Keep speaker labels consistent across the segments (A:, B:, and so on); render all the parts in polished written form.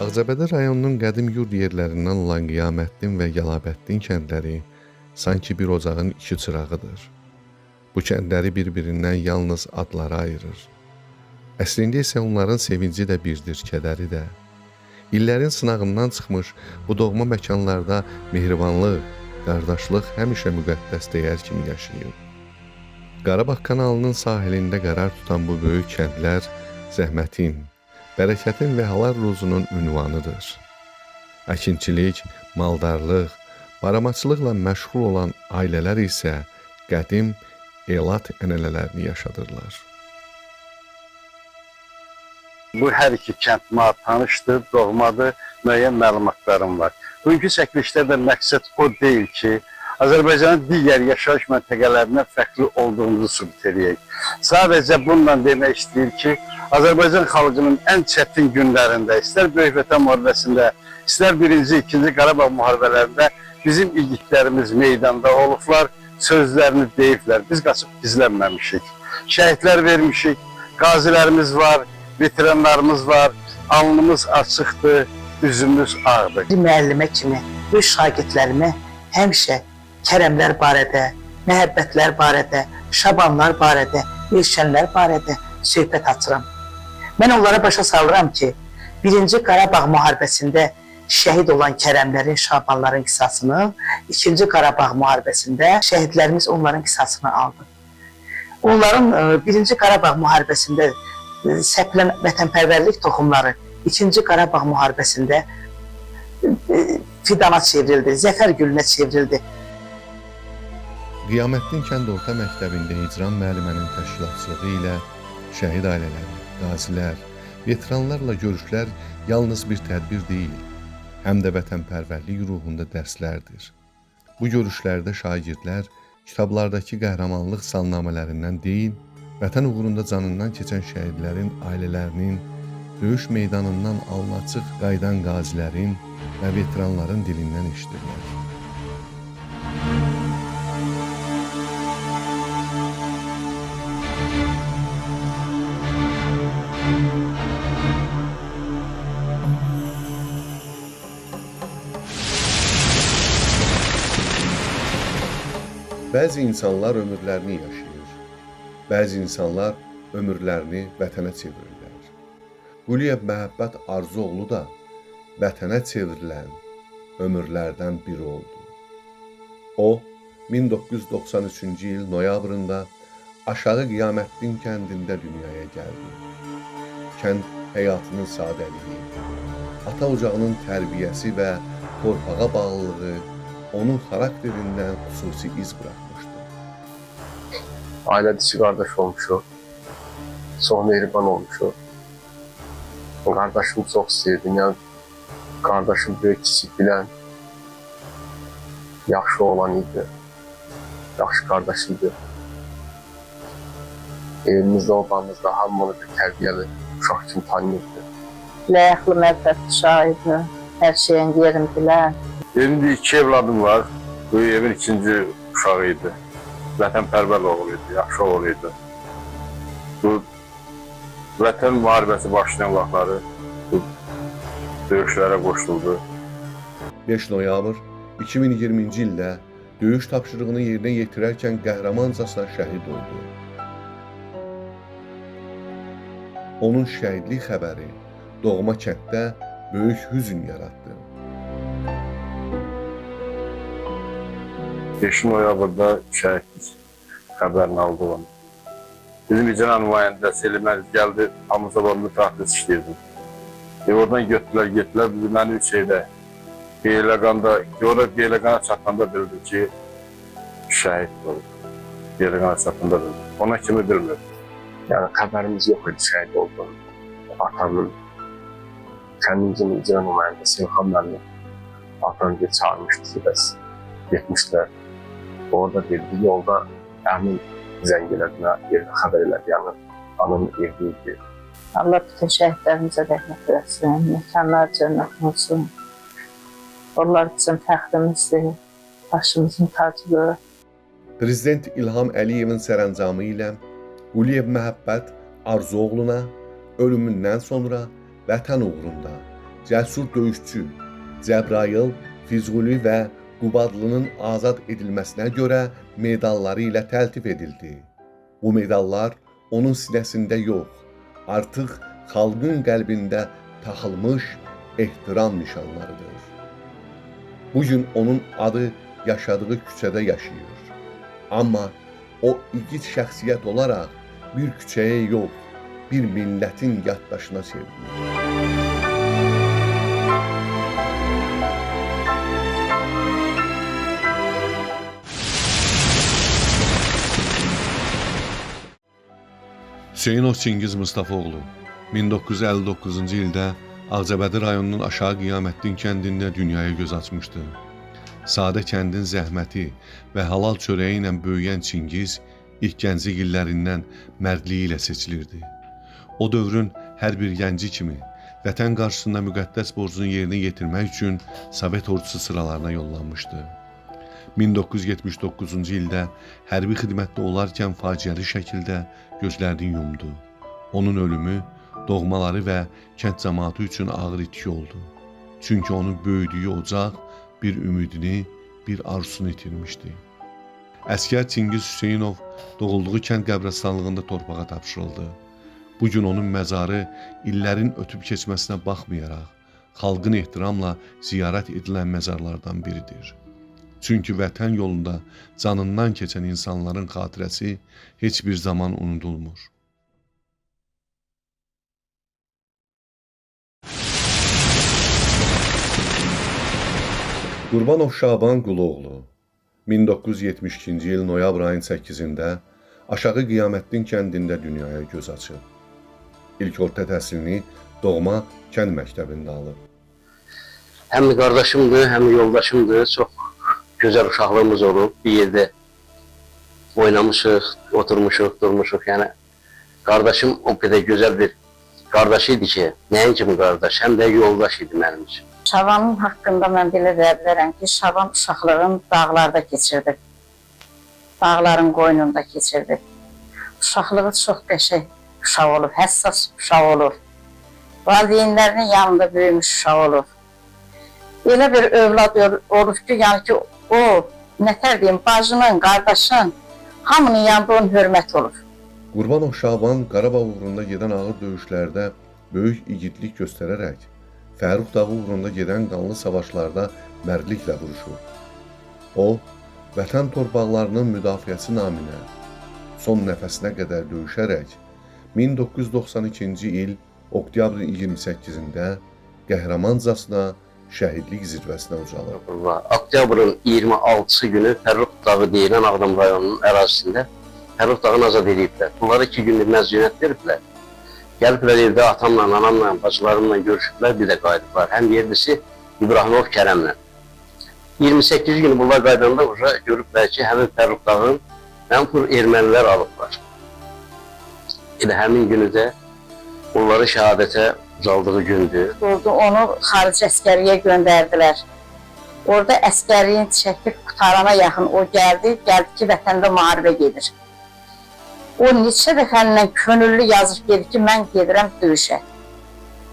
A: Ağcabədi rayonunun qədim yurd yerlərindən olan Qiyamətdin və Gəlabəddin kəndləri sanki bir ocağın iki çırağıdır. Bu kəndləri bir-birindən yalnız adları ayırır. Əslində isə onların sevinci də birdir, kədəri də. İllərin sınağından çıxmış bu doğma məkanlarda mehribanlıq, qardaşlıq həmişə müqəddəs dəyər kimi yaşayıb. Qarabağ kanalının sahilində qərar tutan bu böyük kəndlər zəhmətin, bərəkətin və halal ruzunun ünvanıdır. Əkinçilik, maldarlıq, baramaçılıqla məşğul olan ailələr isə qədim elat ənənələrini yaşadırlar.
B: Bu hər iki kənd mənə tanışdır, doğmadır, müəyyən məlumatlarım var. Bugünkü çəkilişdə də məqsəd o deyil ki, Azərbaycanın digər yaşayış məntəqələrindən fərqli olduğumuzu sübut edək. Sadəcə bununla demək istəyir ki, Azərbaycan xalqının ən çətin günlərində, istər Böyük Vətən müharibəsində, istər 1-ci, 2-ci Qarabağ müharibələrində bizim igidlərimiz meydanda olublar, sözlərini deyiblər. Biz qaçıb gizlənməmişik. Şəhidlər vermişik, qazilərimiz var, veteranlarımız var, alnımız açıqdır, üzümüz ağdır.
C: Müəllimə kimi öz şagirdlərimə həmişə kərəmlər barədə, məhəbbətlər barədə, şabanlar barədə, elşənlər barədə söhbət açıram. Mən onlara başa salıram ki, 1-ci Qarabağ müharibəsində şəhid olan kərəmlərin, şabanların qisasını, 2-ci Qarabağ müharibəsində şəhidlərimiz onların qisasını aldı. Onların 1-ci Qarabağ müharibəsində səpilən vətənpərvərlik toxumları 2-ci Qarabağ müharibəsində fidana çevrildi, zəfər gülünə çevrildi.
A: Qiyamətdin kənd orta məktəbində Hicran müəllimənin təşkilatçılığı ilə şəhid ailələri, qazilər, veteranlarla görüşlər yalnız bir tədbir deyil, həm də vətənpərvərlik ruhunda dərslərdir. Bu görüşlərdə şagirdlər kitablardakı qəhrəmanlıq salnamələrindən deyil, vətən uğrunda canından keçən şəhidlərin ailələrinin, döyüş meydanından alın-açıq qayıdan qazilərin və veteranların dilindən eşidirlər. Bəzi insanlar ömürlərini yaşayır, bəzi insanlar ömürlərini vətənə çevirirlər. Quliyev Məhəbbət Arzuoğlu da vətənə çevrilən ömürlərdən biri oldu. O, 1993-cü il noyabrında Aşağı Qiyamətdin kəndində dünyaya gəldi. Kənd həyatının sadəliyi, ata ocağının tərbiyəsi və torpağa bağlılığı onun xarakterindən xüsusi iz bırakmışdı.
D: Ailədə qardaş olmuşuq, çox mehriban olmuşuq. Qardaşımı çox sevdim, yəni qardaşım böyük kiçik bilən, yaxşı olan idi, yaxşı qardaş idi. Evimizdə, obamızda hamını bir tərbiyəli uşaq kimi tanıyırdı.
E: Ləyəqli məhəbbət uşaq idi, hər şeyin yerini bilən.
B: Benim 2 evladım var. Bu evin 2-ci uşağı idi. Vətənpərvər oğlu idi, yaxşı oğlu idi. Bu vətən müharibəsi başlayan vaxtları bu döyüşlərə qoşuldu.
A: 5 noyabr 2020-ci ildə döyüş tapşırığını yerinə yetirərkən qəhrəmancasına şəhid oldu. Onun şəhidlik xəbəri doğma kənddə böyük hüzn yaratdı.
B: 5 noyabrda şəhidlik xəbərini aldı onu. Bizim icra nümayəndəsi Elməniz gəldi, Hamızaborlu taxtı işləyirdim. Oradan götürdülər, getdilər, bizi məni şeydə, Beyləqana çatanda bildi ki, şəhid oldu. Beyləqana çatanda bildi. Ona kimi bilmir.
D: Yəni xəbərimiz yox idi şəhid olduğunu. Atamın, kəndimizin icra nümayəndəsi İlham müəllim atamı bir çağırmışdı, bəs getmişlər. Orada bildi, yolda əmin zəng elədilər, xəbər elədi, yəni anın evi idi.
E: Allah bütün şəhidlərimizə rəhmət eləsin, məkanlar cənnət olsun. Onlar bizim fəxrimizdir, başımızın tacıdır.
A: Prezident İlham Əliyevin sərəncamı ilə Quliyev Məhəbbət Arzuoğluna ölümündən sonra vətən uğrunda cəsur döyüşçü Cəbrayıl, Füzuli və Qubadlının azad edilməsinə görə medalları ilə təltif edildi. Bu medallar onun sinəsində yox, artıq xalqın qəlbində taxılmış ehtiram nişanlarıdır. Bugün onun adı yaşadığı küçədə yaşayır. Amma o igid şəxsiyyət olaraq bir küçəyə yox, bir millətin yaddaşına çevrilir. Hüseynov Çingiz Mustafaoğlu 1959-cu ildə Ağcabədi rayonunun Aşağı Qiyamətdin kəndində dünyaya göz açmışdı. Sadə kəndin zəhməti və halal çörəyi ilə böyüyən Çingiz ilk gənclik illərindən mərdliyi ilə seçilirdi. O dövrün hər bir gənci kimi vətən qarşısında müqəddəs borcunu yerinə yetirmək üçün Sovet ordusu sıralarına yollanmışdı. 1979-cu ildə hərbi xidmətdə olarkən faciəli şəkildə gözlərini yumdu. Onun ölümü doğmaları və kənd cəmaatı üçün ağır itki oldu. Çünki onun böyüdüyü ocaq bir ümidini, bir arzusunu itirmişdi. Əskər Çingiz Hüseynov doğulduğu kənd qəbirstanlığında torpağa tapşırıldı. Bugün onun məzarı illərin ötüb keçməsinə baxmayaraq, xalqın ehtiramla ziyarət edilən məzarlardan biridir. Çünki vətən yolunda canından keçən insanların xatirəsi heç bir zaman unudulmur. Qurbanov Şaban Quluoğlu 1972-ci il noyabr ayın 8-də Aşağı Qiyamətdin kəndində dünyaya göz açıb. İlk orta təhsilini doğma kənd məktəbində alıb.
B: Həm qardaşımdır, həm yoldaşımdır. Çox gözəl uşaqlığımız olub. Bir yerdə oynamışıq, oturmuşuq, durmuşuq. Yəni qardaşım o qədər gözəl bir qardaş idi ki, nəyin kimi qardaş, həm də yoldaş idi mənim üçün.
E: Şabanın haqqında mən belə deyə bilərəm ki, Şaban uşaqlığını dağlarda keçirdi. Dağların qoynunda keçirdi. Uşaqlığı çox qəşəng uşaq olub, həssas uşaq olub. Valideynlərinin yanında böyümüş uşaq olub. Elə bir övlad olub ki, yəni ki, o, nətər deyim, bacının, qardaşın, hamının yanında onun hörmət olur.
A: Qurbanov Şaban Qarabağ uğrunda gedən ağır döyüşlərdə böyük igidlik göstərərək, Fərux dağı uğrunda gedən qanlı savaşlarda mərdliklə vuruşub. O, vətən torpaqlarının müdafiəsi naminə son nəfəsinə qədər döyüşərək 1992-ci il oktyabrın 28-də qəhrəmancasına şəhidlik zirvəsinə ucalır.
B: Oktyabrın 26-sı günü Fərux dağı deyilən Ağdam rayonunun ərazisində Fərux dağını azad ediblər. Bunlara 2 günlük məzuniyyət veriblər. Gəliblər evdə atamla, anamla, bacılarımla görüşüblər, bir də qayıdıblar. Həm yerlisi İbrahimov Kərəmlə. 28 günü bunlar qaydanda görüblər ki, həmin Fərux dağın mənfur ermənilər alıblar. Elə həmin günü də onları şəhadətə ucaldığı gündür.
E: Onu xarici əskəriyə göndərdilər. Orada əskəriyin çəkib qutarana yaxın o gəldi ki, vətəndə müharibə gedir. O neçə dəfəndən könüllü yazıb gedir ki, mən gedirəm döyüşə.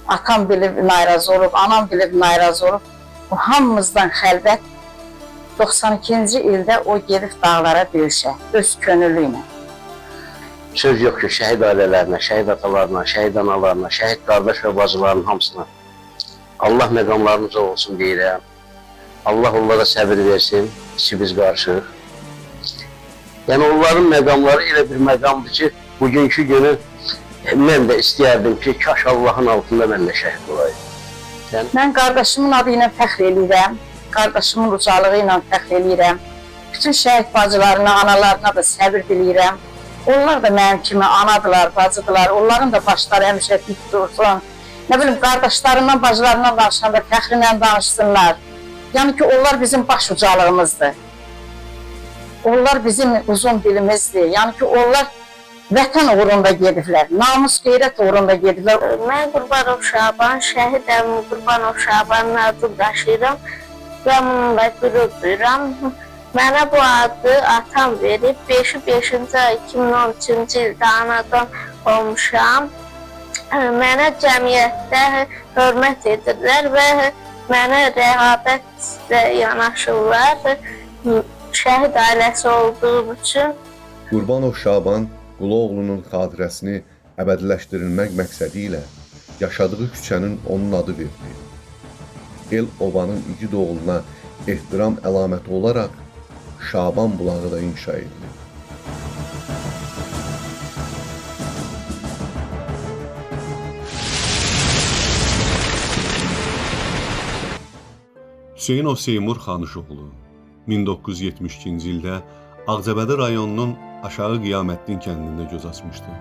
E: Atam bilib narazı olub, anam bilib narazı olub. O hamımızdan xəlbət 92-ci ildə o gedib dağlara döyüşə, öz könüllü ilə.
B: Söz yox ki, şəhid ailələrinə, şəhid atalarına, şəhid analarına, şəhid qardaş və bacılarının hamısına Allah məqamlarınıza olsun deyirəm. Allah onlara səbir versin, ki biz qarşıyıq. Yəni onların məqamları elə bir məqamdır ki, bugünkü günü mən də istəyərdim ki, kaş Allahın altında mən də şəhid olayım.
E: Mən qardaşımın adı ilə fəxr edirəm, qardaşımın ucalığı ilə fəxr edirəm. Bütün şəhid bacılarına, analarına da səbir diləyirəm. Onlar da mənim kimi anadılar, bacıdılar, onların da başları həmişə dik dursun. Nə bilim, qardaşlarından, bacılarından danışanda fəxrinlə danışsınlar. Yəni ki, onlar bizim baş ucalığımızdır. Onlar bizim uzun dilimizdir. Yəni ki, onlar vətən uğrunda gediblər, namus qeyrət uğrunda gediblər.
F: Mən Qurbanov Şaban, şəhidəm Qurbanov Şabanın adını daşıyıram və bununla qürur duyuram. Mənə bu adı atam verib, 5-ci ay 2013-cü ildə anadan olmuşam. Mənə cəmiyyətdə hörmət edirlər və mənə rəğabətlə yanaşırlar. Şəhid ailəsi olduğum üçün.
A: Qurbanov Şaban Quluoğlunun xatirəsini əbədiləşdirilmək məqsədi ilə yaşadığı küçənin onun adı verildi. El-obanın igid oğluna ehtiram əlaməti olaraq Şaban bulağı da inşa edildi. Hüseynov Seymur Xanışoğlu 1972-ci ildə Ağcabədi rayonunun Aşağı Qiyamətdin kəndində göz açmışdı.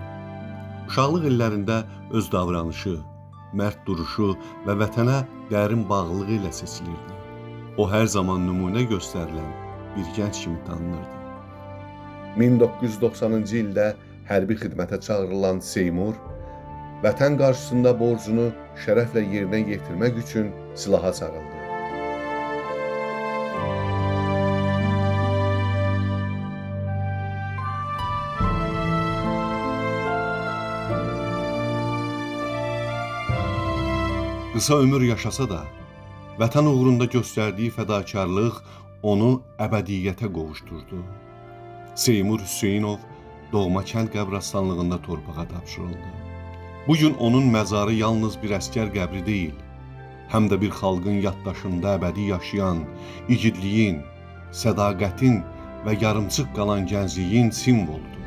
A: Uşaqlıq illərində öz davranışı, mərd duruşu və vətənə dərin bağlılığı ilə seçilirdi. O hər zaman nümunə göstərilən bir gənc kimi tanınırdı. 1990-cı ildə hərbi xidmətə çağırılan Seymur, vətən qarşısında borcunu şərəflə yerinə yetirmək üçün silaha sarıldı. Qısa ömür yaşasa da, vətən uğrunda göstərdiyi fədakarlıq onu əbədiyyətə qovuşturdu. Seymur Hüseynov doğma kənd qəbirstanlığında torpağa tapşırıldı. Bugün onun məzarı yalnız bir əskər qəbri deyil, həm də bir xalqın yaddaşında əbədi yaşayan, igidliyin, sədaqətin və yarımçıq qalan gəncliyin simvoludur.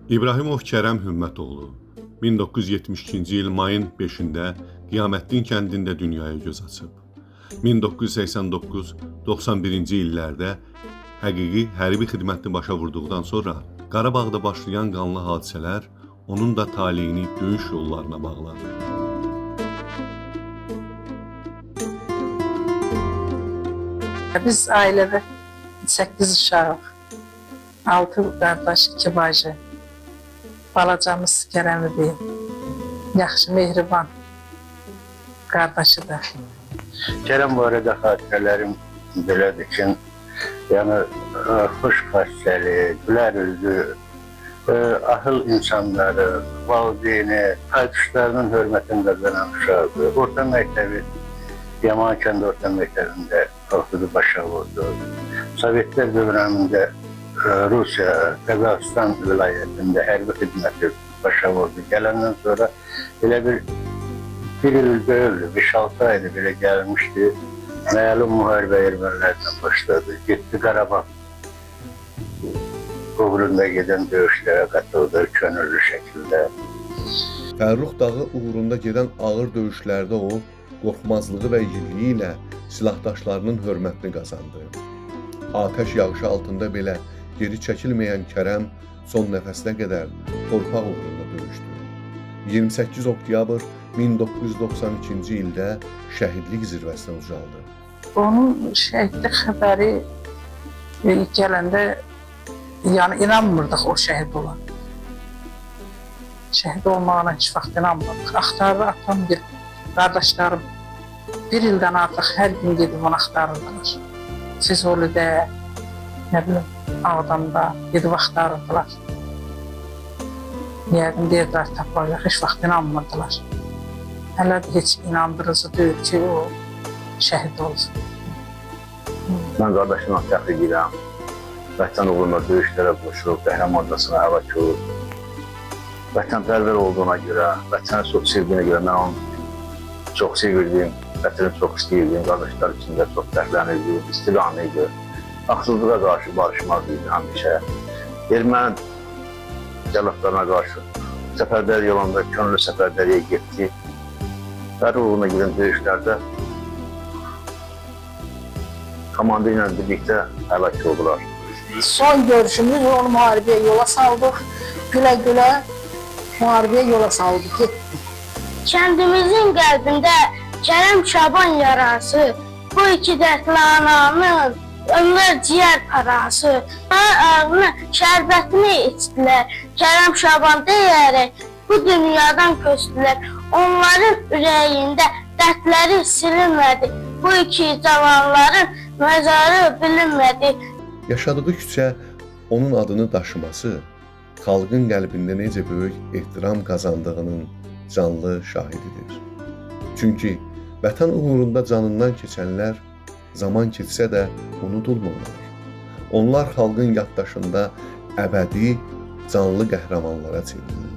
A: İbrahimov Kərəm Hümmətoğlu 1972-ci il mayın 5-də Qiyamətdin kəndində dünyaya göz açıb. 1989-91-ci illərdə həqiqi hərbi xidmətini başa vurduqdan sonra Qarabağda başlayan qanlı hadisələr onun da taleyini döyüş yollarına bağladı.
C: Biz ailədə 8 uşağıq. 6 qardaş, 2 bacı. Balacamız Kərəmi deyim. Yaxşı, mehriban qardaşıdır.
B: Kərəm barədə xatirələrim belədir ki, yəni xoş xassəli, gülər üzlü, ahıl insanları, valideyni, qardaşlarının hörmətini qazanan uşaqdır. Orta məktəbi, Yaman kəndi orta məktəbində oxudu, başa vurdu. Sovetlər dövrəmində Rusiya, Qazaxıstan vilayətində hərbi xidməti başa vurdu. Gələndən sonra elə bir il böyüldü, 5-6 ayda belə gəlmişdi. Məlum müharibə ermənilərdən başladı. Getdi Qarabağ uğrunda gedən döyüşlərə qatıldı, könüllü şəkildə.
A: Fərrux dağı uğrunda gedən ağır döyüşlərdə o, qorxmazlığı və igidliyi ilə silahdaşlarının hörmətini qazandı. Atəş yağışı altında belə geri çəkilməyən Kərəm son nəfəsinə qədər torpaq uğrunda döyüşdü. 28 oktyabr 1992-ci ildə şəhidlik zirvəsinə ucaldı.
C: Onun şəhidlik xəbəri gələndə yəni inanmırdıq o şəhid olan. Şəhid olmağına heç vaxt inanmırdıq. Axtardı atam, qardaşlarım. Bir ildən artıq hər gün gedib onu axtarırdılar. Füzulidə, nə bilim, Ağdamda gedib axtarırdılar. Yəqin deyirdilər, tapayaq, heç vaxt inanmırdılar. Hələ də heç inandırıcı deyil ki, o şəhid olsun.
G: Mən qardaşımla fəxr edirəm. Vətən uğrunda döyüşlərə qoşulub, qəhrəmancasına həlak olub. Vətənpərvər olduğuna görə, vətəni çox sevdiyinə görə mən onu çox sevirdim, vətəni çox istəyirdim, qardaşlar içində çox fərqlənirdi, istiqamı idi. Haksızlığa qarşı barışmaz idi həmişə. Erməni cəllaflarına qarşı səfərdəri yolunda könüllü səfərdəriyə getdi. Vətən uğruna gedən döyüşlərdə komandı ilə birlikdə həlak oldular.
C: Son görüşümüz onu müharibəyə yola saldıq. Gülə-gülə müharibəyə yola saldıq, getdik.
F: Kəndimizin qəlbində Kərəm Şaban yarası, bu iki dərdli ananın ömür ciyər parası. Ağrını, şərbətini içdilər, Kərəm Şaban deyərək bu dünyadan köçdülər. Onların ürəyində Dərdləri silinmədi. Bu iki cavanların məzarı bilinmədi.
A: Yaşadığı küçə onun adını daşıması xalqın qəlbində necə böyük ehtiram qazandığının canlı şahididir. Çünki vətən uğrunda canından keçənlər zaman keçsə də unudulmurlar. Onlar xalqın yaddaşında əbədi, canlı qəhrəmanlara çevrilirlər.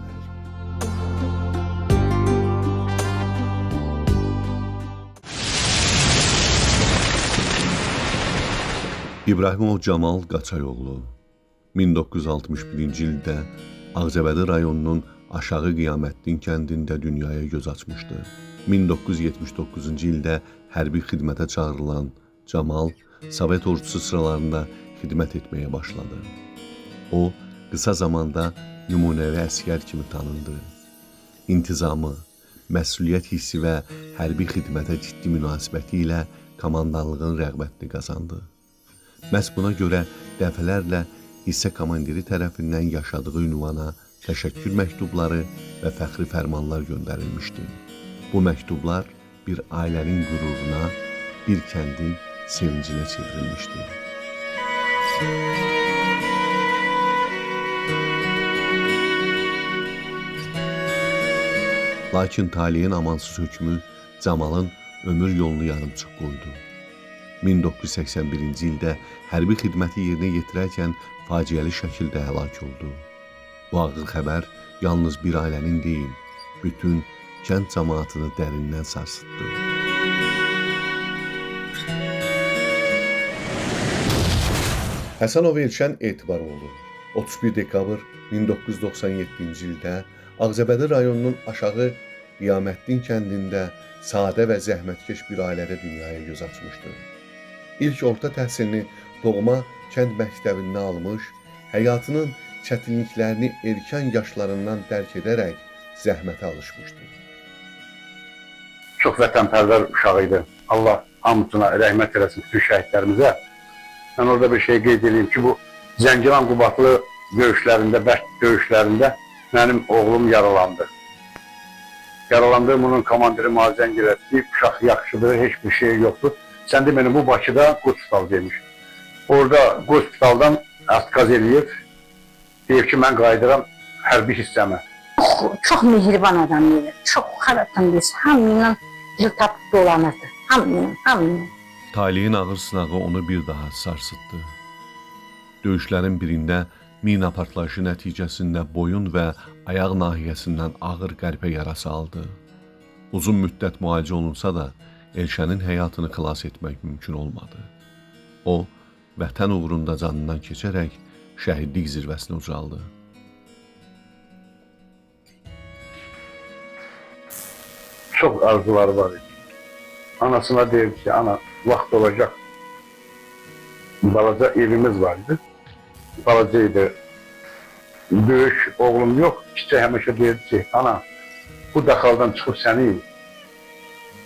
A: İbrahimov Camal Qaçayoğlu 1961-ci ildə Ağcabədi rayonunun Aşağı Qiyamətdin kəndində dünyaya göz açmışdı. 1979-cu ildə hərbi xidmətə çağırılan Camal Sovet ordusu sıralarında xidmət etməyə başladı. O, qısa zamanda nümunəvi əsgər kimi tanındı. İntizamı, məsuliyyət hissi və hərbi xidmətə ciddi münasibəti ilə komandanlığın rəğbətini qazandı. Məhz buna görə dəfələrlə hissə komandiri tərəfindən yaşadığı ünvana təşəkkür məktubları və fəxri fərmanlar göndərilmişdi. Bu məktublar bir ailənin qüruruna, bir kəndin sevincinə çevrilmişdi. Lakin taleyin amansız hökmü Camalın ömür yolunu yarımçıq qoydu. 1981-ci ildə hərbi xidməti yerinə yetirərkən faciəli şəkildə həlak oldu. Bu ağır xəbər yalnız bir ailənin deyil, bütün kənd cəmaatını dərindən sarsıtdı. Həsənov Elşən Etibaroğlu 31 dekabr 1997-ci ildə Ağcabədi rayonunun Aşağı Qiyamətdin kəndində sadə və zəhmətkeş bir ailədə dünyaya göz açmışdı. İlk orta təhsilini doğma kənd məktəbində almış, həyatının çətinliklərini erkən yaşlarından dərk edərək zəhmətə alışmışdı.
B: Çox vətənpərvər uşaq idi. Allah hamısına rəhmət eləsin bütün şəhidlərimizə. Mən orada bir şey qeyd edeyim ki, bu Zəngilan Qubadlı döyüşlərində, bərk döyüşlərində mənim oğlum yaralandı. Yaralandığım onun komandiri Mazən Girəsi, uşaq yaxşıdır, heç bir şey yoxdur. Sən de beni bu Bakıda Qospital demiş. Orada Qospitaldan atkaz eləyib, deyib ki, mən qayıdıram hərbi hissəmə.
E: Çox mehriban adam idi. Çox xaratın biz. Hamıyla dil tapıb dolanırdı. Hamıyla.
A: Taleyin ağır sınağı onu bir daha sarsıtdı. Döyüşlərin birində mina partlayışı nəticəsində boyun və ayaq nahiyəsindən ağır qəlpə yarası aldı. Uzun müddət müalicə olunsa da, Elşənin həyatını xilas etmək mümkün olmadı. O, vətən uğrunda canından keçərək şəhidlik zirvəsinə ucaldı.
B: Çox arzuları var idi. Anasına deyib ki, ana, vaxt olacaq. Balaca evimiz vardı. Balaca idi. Böyük oğlum yox. Kiçik həmişə deyirdi ki, ana, bu daxaldan çıxıb səni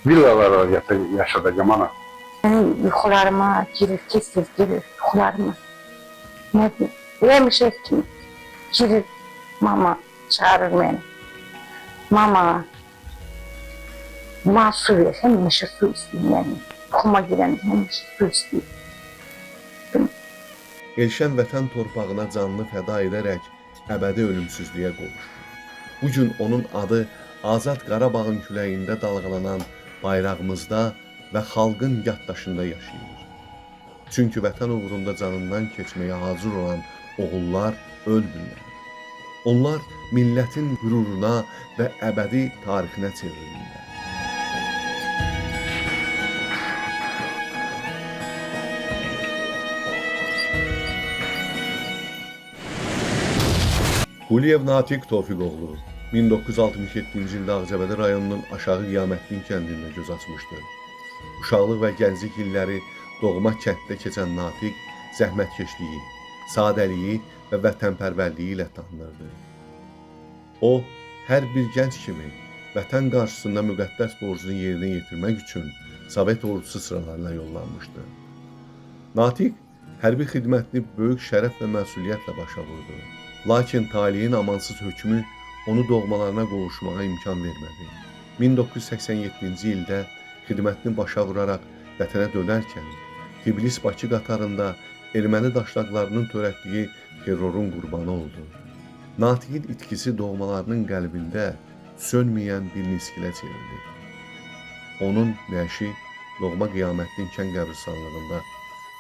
B: villalara yaşadacağım ana.
E: Benim yuxularıma girir, tez-tez girir yuxularıma. Ne diyeyim, vermişək kimi girir, mama çağırır beni. Mama, bana su ver, həmişə su istəyim yani. Yuxuma girən həmişə su istəyim.
A: Elşən vətən torpağına canını fəda edərək əbədi ölümsüzlüyə qovuşdu. Bugün onun adı Azad Qarabağın küləyində dalğalanan bayrağımızda və xalqın yaddaşında yaşayır. Çünki vətən uğrunda canından keçməyə hazır olan oğullar ölmürlər. Onlar millətin qüruruna və əbədi tarixinə çevrilirlər. Quliyev Natiq Tofiqoğlu 1967-ci ildə Ağcabədi rayonunun Aşağı Qiyamətdin kəndində göz açmışdı. Uşaqlıq və gənclik illəri doğma kənddə keçən Natiq zəhmətkeşliyi, sadəliyi və vətənpərvərliyi ilə tanınırdı. O, hər bir gənc kimi vətən qarşısında müqəddəs borcunu yerinə yetirmək üçün Sovet ordusu sıralarına yollanmışdı. Natiq hərbi xidmətini böyük şərəf və məsuliyyətlə başa vurdu. Lakin taleyin amansız hökmü onu doğmalarına qovuşmağa imkan vermədi. 1987-ci ildə xidmətini başa vuraraq vətənə dönərkən Tbilisi-Bakı qatarında erməni daşnaqlarının törətdiyi terrorun qurbanı oldu. Natiqin itkisi doğmalarının qəlbində sönməyən bir niskilə çevrildi. Onun nəşi doğma Qiyaməddin kənd qəbirstanlığında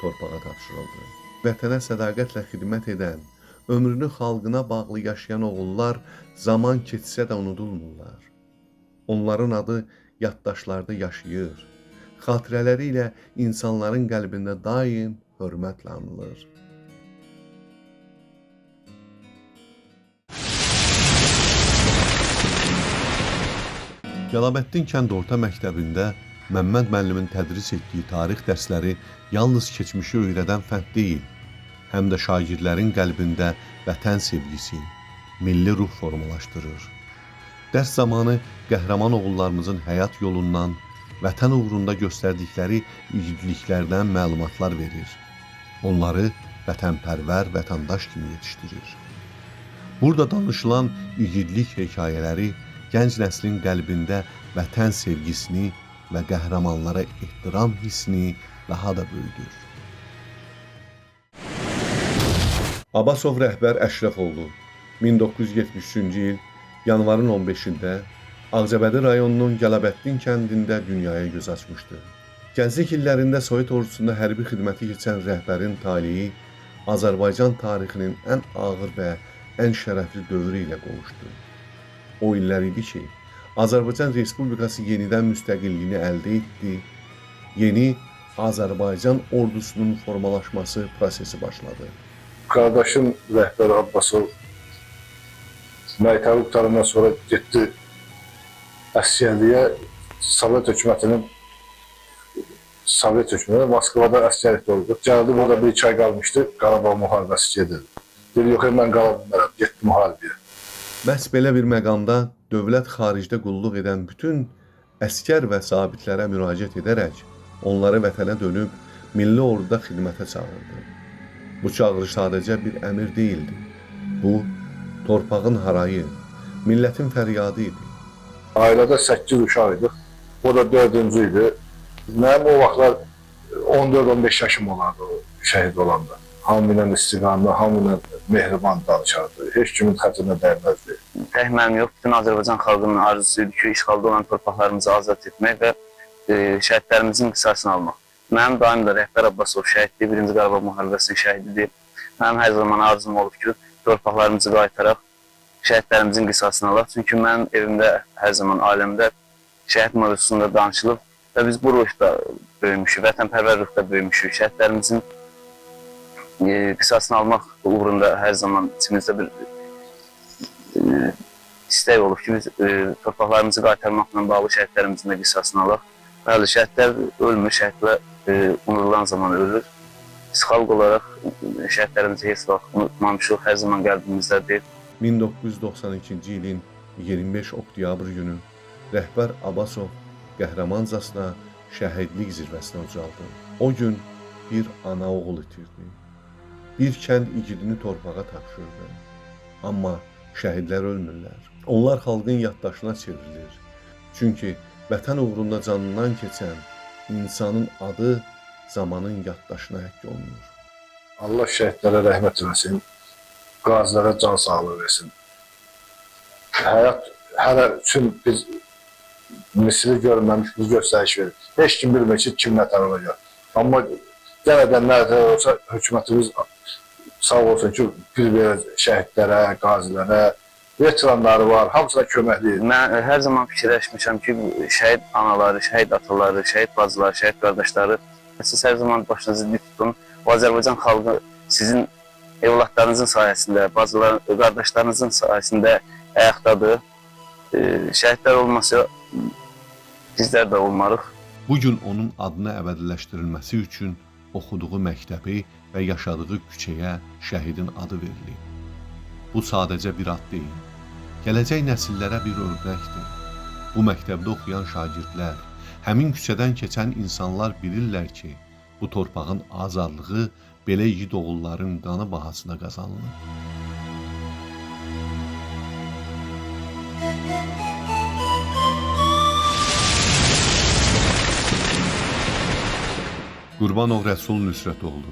A: torpağa tapşırıldı. Vətənə sədaqətlə xidmət edən, ömrünü xalqına bağlı yaşayan oğullar zaman keçsə də unudulmurlar. Onların adı yaddaşlarda yaşayır, xatirələri ilə insanların qəlbində daim hörmətlə anılır. Gəlabəddin kənd orta məktəbində Məmməd müəllimin tədris etdiyi tarix dərsləri yalnız keçmişi öyrədən fənd deyil, həm də şagirdlərin qəlbində vətən sevgisi, milli ruh formalaşdırır. Dərs zamanı qəhrəman oğullarımızın həyat yolundan, vətən uğrunda göstərdikləri igidliklərdən məlumatlar verir. Onları vətənpərvər vətəndaş kimi yetişdirir. Burada danışılan igidlik hekayələri gənc nəslin qəlbində vətən sevgisini və qəhrəmanlara ehtiram hissini daha da böyüdür. Abbasov rəhbər Əşrəfoğlu 1973-cü il yanvarın 15-də Ağcabədi rayonunun Gəlabəddin kəndində dünyaya göz açmışdı. Gənclik illərində Sovet ordusunda hərbi xidməti keçən rəhbərin taleyi Azərbaycan tarixinin ən ağır və ən şərəfli dövrü ilə qovuşdu. O illər idi ki, Azərbaycan Respublikası yenidən müstəqilliyini əldə etdi, yeni Azərbaycan ordusunun formalaşması prosesi başladı.
G: Qardaşım rəhbər Abbasov məktəbi qurtarandan sonra getdi əsgərliyə. Sovet hökumətinin Moskvada əsgərlikdə oldu. Gəldi, burada 1-2 ay qalmışdı, Qarabağ müharibəsi gedirdi. Dedi, yox, mən qala bilmərəm, getdi müharibəyə.
A: Məhz belə bir məqamda dövlət xaricdə qulluq edən bütün əskər və zabitlərə müraciət edərək onları vətənə dönüb milli orduda xidmətə çağırdı. Bu çağırış sadəcə bir əmr deyildi. Bu, torpağın harayı, millətin fəryadı idi.
G: Ailədə 8 uşaq idik, o da 4-cü idi. Mənim o vaxtlar 14-15 yaşım olardı o şəhid olanda. Hamı ilə istiqamlı, hamı ilə mehriban danışardı. Heç kimin xətrinə dəyməzdi.
H: Tək mənim yox, bütün Azərbaycan xalqının arzusuydu ki, işğalda olan torpaqlarımızı azad etmək və şəhidlərimizin qisasını almaq. Mənim daim da rəhbər Abbasov şəhiddir, 1-ci Qarabağ müharibəsinin şəhididir. Mənim hər zaman arzum olub ki, torpaqlarımızı qaytaraq, şəhidlərimizin qisasını alaq. Çünki mənim evimdə, hər zaman ailəmdə şəhid mövzusunda danışılıb və biz bu ruhda böyümüşük, vətənpərvər ruhda böyümüşük. Şəhidlərimizin qisasını almaq uğrunda hər zaman içimizdə bir istək olub ki, biz torpaqlarımızı qaytarmaqla bağlı şəhidlərimizin də qisasını alaq. Bəli, şəhidlər ölmür, şəhidlər unutulan zaman ölür. Biz xalq olaraq şəhidlərimizi heç vaxt unutmamışıq, hər zaman qəlbimizdədir.
A: 1992-ci ilin 25 oktyabr günü rəhbər Abbasov qəhrəmancasına şəhidlik zirvəsinə ucaldı. O gün bir ana oğul itirdi. Bir kənd igidini torpağa tapşırdı. Amma şəhidlər ölmürlər. Onlar xalqın yaddaşına çevrilir. Çünki vətən uğrunda canından keçən insanın adı zamanın yaddaşına həkk olunur.
G: Allah şəhidlərə rəhmət eləsin, qazilərə can sağlığı versin. Həyat hələ üçün biz misli görməmiş, biz göstəriş verir. Heç kim bilmir ki, kim nə tərəfə gəlir. Amma yenə də nə tərəfə olsa, hökumətimiz sağ olsun ki, bir şəhidlərə, qazilərə, veteranları var, hamısına köməkliyik.
H: Mən hər zaman fikirləşmişəm ki, şəhid anaları, şəhid ataları, şəhid bacıları, şəhid qardaşları, siz hər zaman başınızı dik tutun. O Azərbaycan xalqı sizin evlatlarınızın sayəsində, qardaşlarınızın sayəsində ayaqdadır. Şəhidlər olmasa bizlər də olmarıq.
A: Bugün onun adına əbədiləşdirilməsi üçün oxuduğu məktəbi və yaşadığı küçəyə şəhidin adı verilib. Bu sadəcə bir ad deyil, gələcək nəsillərə bir örnəkdir. Bu məktəbdə oxuyan şagirdlər, həmin küçədən keçən insanlar bilirlər ki, bu torpağın azadlığı belə igid oğulların qanı bahasına qazanılır. Qurbanov Rəsul Nüsrətoğlu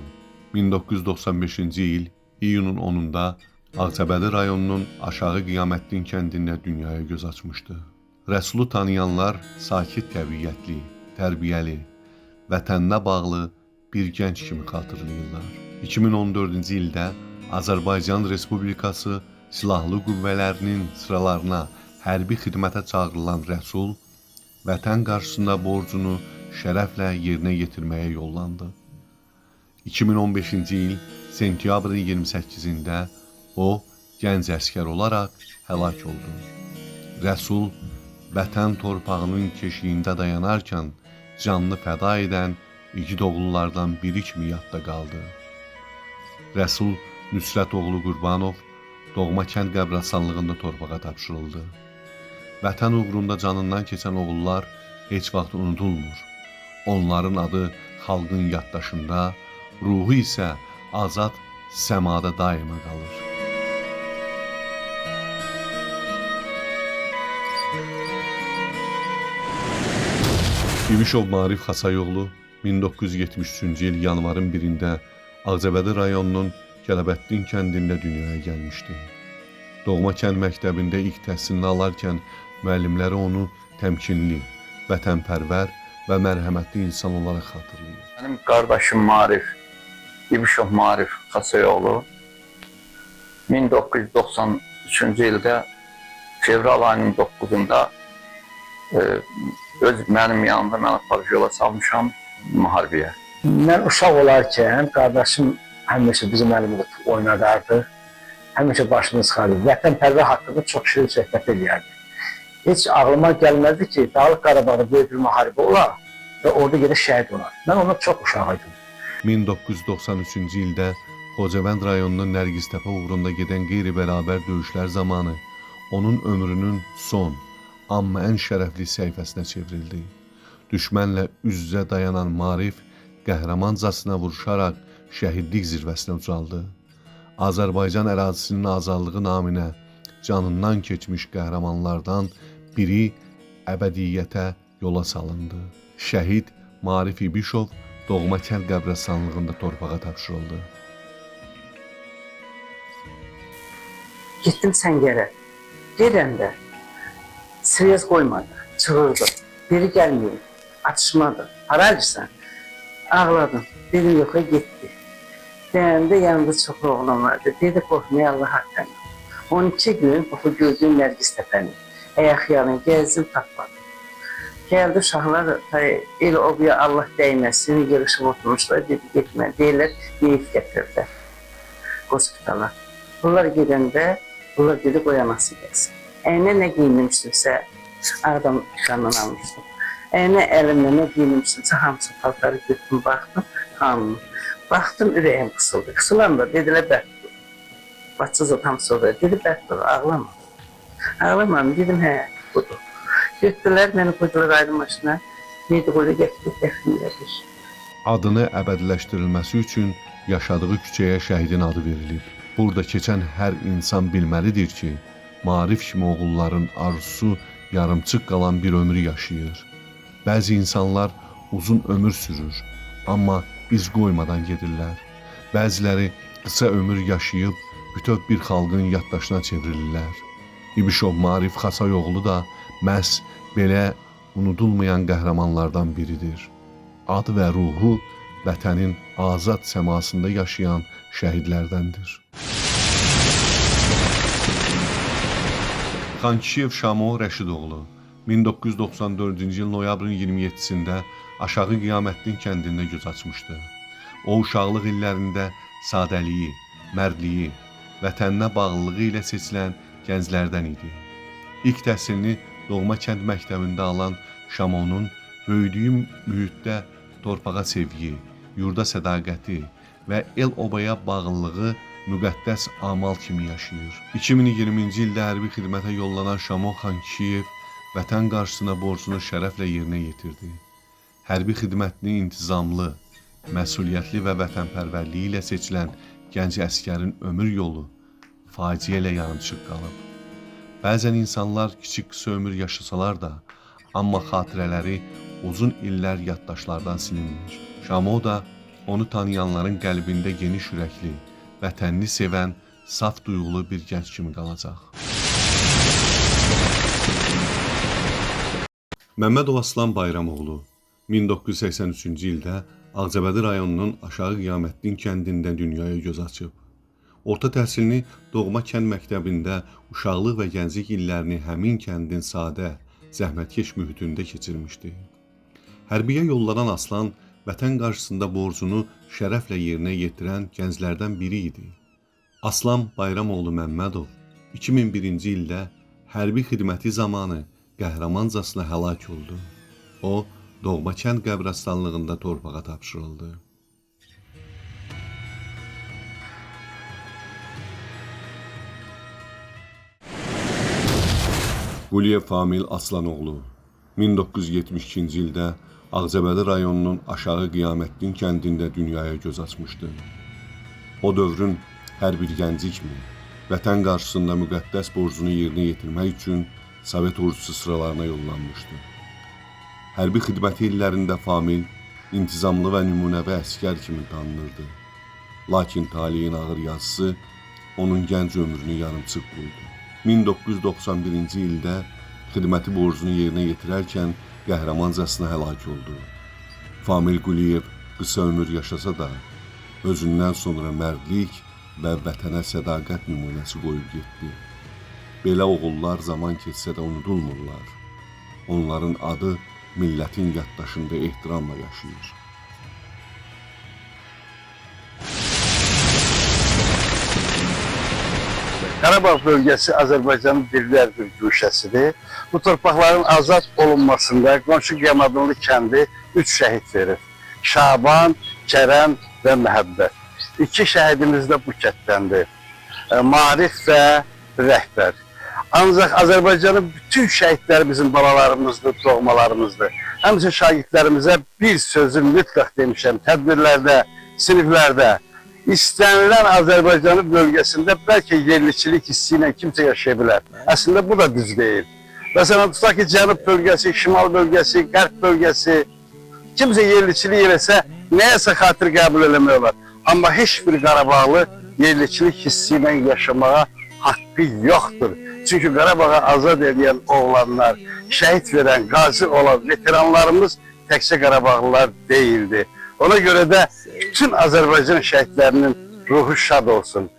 A: 1995-ci il iyunun 10-da Ağcabədi rayonunun Aşağı Qiyamətdin kəndində dünyaya göz açmışdı. Rəsulu tanıyanlar sakit təbiətli, tərbiyəli, vətəninə bağlı bir gənc kimi xatırlayırlar. 2014-cü ildə Azərbaycan Respublikası Silahlı Qüvvələrinin sıralarına hərbi xidmətə çağırılan Rəsul, vətən qarşısında borcunu şərəflə yerinə yetirməyə yollandı. 2015-ci il sentyabrın 28-də o, gənc əskər olaraq həlak oldu. Rəsul, vətən torpağının keşiyində dayanarkən canını fəda edən igid oğullardan biri kimi yadda qaldı. Rəsul Nüsrətoğlu Qurbanov doğma kənd qəbirstanlığında torpağa tapşırıldı. Vətən uğrunda canından keçən oğullar heç vaxt unudulmur. Onların adı xalqın yaddaşında, ruhu isə azad səmada daima qalır. İbişov Marif Xasayoğlu 1973-cü il yanvarın 1-də Ağcabədi rayonunun Gələbəddin kəndində dünyaya gəlmişdi. Doğma kənd məktəbində ilk təhsilini alarkən müəllimləri onu təmkinli, vətənpərvər və mərhəmətli insan olaraq xatırlayır.
I: Mənim qardaşım Marif, İbişov Marif Xasayoğlu 1993-cü ildə fevral ayının 9-da mənim yanımda mən aparıb yola salmışam müharibəyə.
C: Mən uşaq olarkən qardaşım həmişə bizim əlimizdə oynadardı. Həmişə başını çıxardı. Vətənpərvər haqqında çox şey söhbət edərdi. Heç ağlıma gəlməzdi ki, Dağlıq Qarabağda böyük bir müharibə olar və orada gedib şəhid olar. Mən ona çox uşaq idim.
A: 1993-cü ildə Xocavənd rayonunun Nərgiztəpə uğrunda gedən qeyri-bərabər döyüşlər zamanı onun ömrünün son, amma ən şərəfli səhifəsinə çevrildi. Düşmənlə üz-üzə dayanan Marif qəhrəmancasına vuruşaraq şəhidlik zirvəsinə ucaldı. Azərbaycan ərazisinin azadlığı naminə canından keçmiş qəhrəmanlardan biri əbədiyyətə yola salındı. Şəhid Marif İbişov doğma kənd qəbirstanlığında torpağa tapşırıldı.
C: Getdim Səngərə. Gedəndə siriyaz qoymadı, çığırdı. Biri gəlməyim, atışmadı. Hara gəlsən? Ağladım. Dedim yoxa getdi. Deyəndə yanımda çox oğlan vardı. Dedi qorxmaya Allah haqqını. 12 gün oxu gördüyüm Nərgiztəpəni. Ayaq-yanı gəzdim, tapmadım. Gəldi uşaqlar, el obuya Allah dəyməsin, yığışıb oturmuşlar, dedi getmə. Deyirlər, meyif gətirirlər hospitala. Bunlar gedəndə, bunlar dedi qoyanası gəlsin. Əynə nə giyinmişdimsə, Ağdam şandan almışdım. Əynə əlimlə nə giyinmişdimsə, hamısı paltarı götürdüm, baxdım, hamını. Baxdım, ürəyim qısıldı. Qısılanda dedilər, bərkdir. Batsız o tam soruyor, dedi, bərkdir, ağlama. Ağlamadım, dedim, hə, budur. Götürdülər, məni qoydular ayrı maşına, Meydiqoyla gətirib dəfnlədir.
A: Adını əbədiləşdirilməsi üçün yaşadığı küçəyə şəhidin adı verilib. Burada keçən hər insan bilməlidir ki, Marif kimi oğulların arzusu yarımçıq qalan bir ömrü yaşayır. Bəzi insanlar uzun ömür sürür, amma iz qoymadan gedirlər. Bəziləri qısa ömür yaşayıb bütöv bir xalqın yaddaşına çevrilirlər. İbişov Marif Xasayoğlu da məhz belə unudulmayan qəhrəmanlardan biridir. Adı və ruhu vətənin azad səmasında yaşayan şəhidlərdəndir. Xankişiyev Şamo Rəşidoğlu 1994-cü il noyabrın 27-sində Aşağı Qiyamətdin kəndində göz açmışdı. O, uşaqlıq illərində sadəliyi, mərdliyi, vətəninə bağlılığı ilə seçilən gənclərdən idi. İlk təhsilini doğma kənd məktəbində alan Şamonun böyüdüyü mühitdə torpağa sevgi, yurda sədaqəti və el-obaya bağlılığı müqəddəs amal kimi yaşayır. 2020-ci ildə hərbi xidmətə yollanan Şamo Xankişiyev vətən qarşısına borcunu şərəflə yerinə yetirdi. Hərbi xidmətini intizamlı, məsuliyyətli və vətənpərvərliyi ilə seçilən gənc əskərin ömür yolu faciə ilə yarımçıq qalıb. Bəzən insanlar kiçik qısa ömür yaşasalar da, amma xatirələri uzun illər yaddaşlardan silinmir. Şamo da onu tanıyanların qəlbində geniş ürəkli, vətənini sevən, saf duyğulu bir gənc kimi qalacaq. Məmmədov Aslan Bayramoğlu 1983-cü ildə Ağcabədi rayonunun Aşağı Qiyamətdin kəndində dünyaya göz açıb. Orta təhsilini doğma kənd məktəbində uşaqlıq və gənclik illərini həmin kəndin sadə, zəhmətkeş mühitində keçirmişdi. Hərbiyə yollanan Aslan, vətən qarşısında borcunu şərəflə yerinə yetirən gənclərdən biri idi. Aslan Bayramoğlu Məmmədov 2001-ci ildə hərbi xidməti zamanı qəhrəmancasına həlak oldu. O, doğma kənd qəbirstanlığında torpağa tapşırıldı. Quliyev Famil Aslanoğlu 1972-ci ildə Ağcabədi rayonunun Aşağı Qiyamətdin kəndində dünyaya göz açmışdı. O dövrün hər bir gənci kimi vətən qarşısında müqəddəs borcunu yerinə yetirmək üçün Sovet ordusu sıralarına yollanmışdı. Hərbi xidməti illərində Famil intizamlı və nümunəvi əsgər kimi tanınırdı. Lakin taleyin ağır yazısı onun gənc ömrünü yarımçıq qoydu. 1991-ci ildə xidməti borcunu yerinə yetirərkən qəhrəmancasına həlak oldu. Famil Quliyev qısa ömür yaşasa da, özündən sonra mərdlik və vətənə sədaqət nümunəsi qoyub getdi. Belə oğullar zaman keçsə də unudulmurlar. Onların adı millətin yaddaşında ehtiramla yaşayır.
B: Qarabağ bölgəsi Azərbaycanın birlər bir güşəsidir. Bu torpaqların azad olunmasında qonşu Qəmadınlı kəndi 3 şəhid verir. Şaban, Kərəm və Məhəbbət. 2 şəhidimiz də bu kətdəndir. Marif və Rəhbər. Ancaq Azərbaycanın bütün şəhidləri bizim balalarımızdır, doğmalarımızdır. Həmçinin şagirdlərimizə bir sözü mütləq demişəm, tədbirlərdə, siniflərdə. İstənilən Azərbaycanın bölgəsində bəlkə yerliçilik hissi ilə kimsə yaşaya bilər. Əslində bu da düz deyil. Məsələn, tutaq ki, Cənub bölgəsi, Şimal bölgəsi, Qərb bölgəsi kimsə yerliçilik eləsə, nəyəsə xatir qəbul eləmək olar. Amma heç bir Qarabağlı yerliçilik hissi ilə yaşamağa haqqı yoxdur. Çünki Qarabağı azad edən oğlanlar, şəhid verən, qazi olan veteranlarımız təkcə Qarabağlılar deyildi. Ona görə də bütün Azərbaycan şəhidlərinin ruhu şad olsun.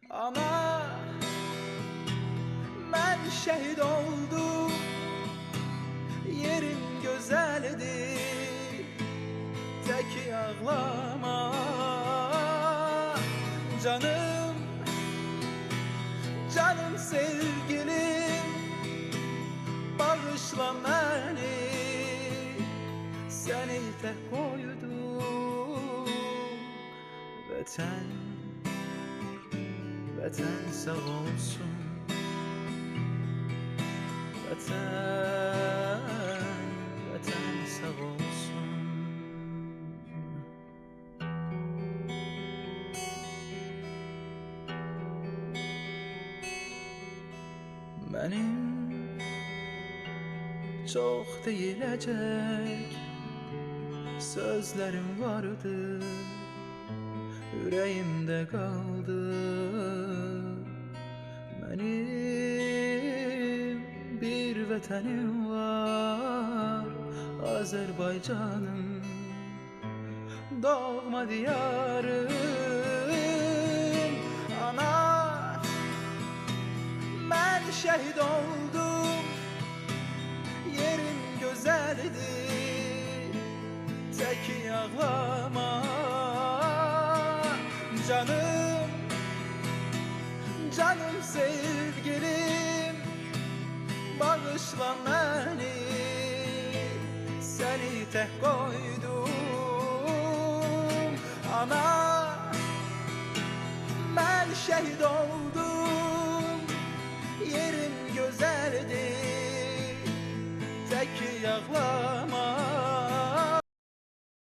J: Ana, mən şəhid oldum, yerim gözəldir, təki ağlama, canım, canım sevgilim, bağışla məni, səni tək qoydum. Vətən, vətən sağ olsun. Vətən, vətən sağ olsun. Mənim çox deyiləcək sözlərim vardı, ürəyimdə qaldı. Mənim bir vətənim var, Azərbaycanım, doğma diyarım. Ana, mən şəhid oldum, yerim gözəldir, təki ağlama. Canım, canım sevgilim, bağışla məni, səni tək qoydum. Ana, mən şəhid oldum,